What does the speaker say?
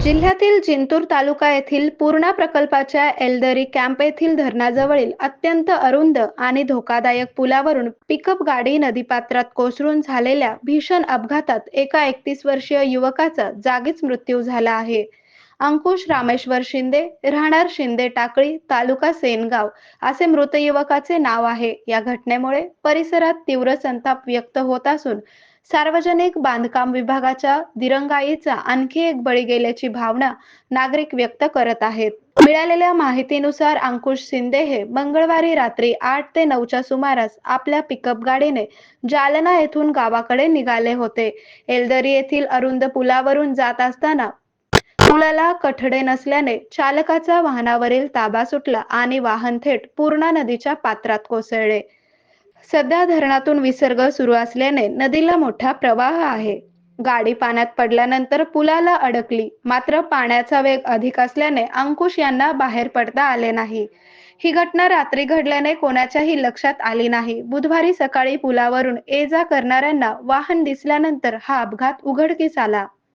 जिल्ह्यातील जिंतूर तालुका येथील पूर्णा प्रकल्पाच्या एलदरी कॅम्प येथील धरणाजवळील अत्यंत अरुंद आणि धोकादायक पुलावरून पिकअप गाडी नदीपात्रात कोसळून झालेल्या भीषण अपघातात एका 31 वर्षीय युवकाचा जागीच मृत्यू झाला आहे. अंकुश रामेश्वर शिंदे, राहणार शिंदे टाकळी, तालुका सेनगाव असे मृत युवकाचे नाव आहे. या घटनेमुळे परिसरात तीव्र संताप व्यक्त होत असून सार्वजनिक बांधकाम विभागाच्या दिरंगाईचा आणखी एक बळी गेल्याची भावना नागरिक व्यक्त करत आहेत. मिळालेल्या माहितीनुसार अंकुश शिंदे हे मंगळवारी रात्री 8 ते 9च्या सुमारास आपल्या पिकअप गाडीने जालना येथून गावाकडे निघाले होते. एलदरी येथील अरुंद पुलावरून जात असताना पुलाला कठडे नसल्याने चालकाचा वाहनावरील ताबा सुटला आणि वाहन थेट पूर्णा नदीच्या पात्रात कोसळले. सध्या धरणातून विसर्ग सुरू असल्याने नदीला मोठा प्रवाह आहे. गाडी पाण्यात पडल्यानंतर पुलाला अडकली, मात्र पाण्याचा वेग अधिक असल्याने अंकुश यांना बाहेर पडता आले नाही. ही घटना रात्री घडल्याने कोणाच्याही लक्षात आली नाही. बुधवारी सकाळी पुलावरून ये जा करणाऱ्यांना वाहन दिसल्यानंतर हा अपघात उघडकीस आला.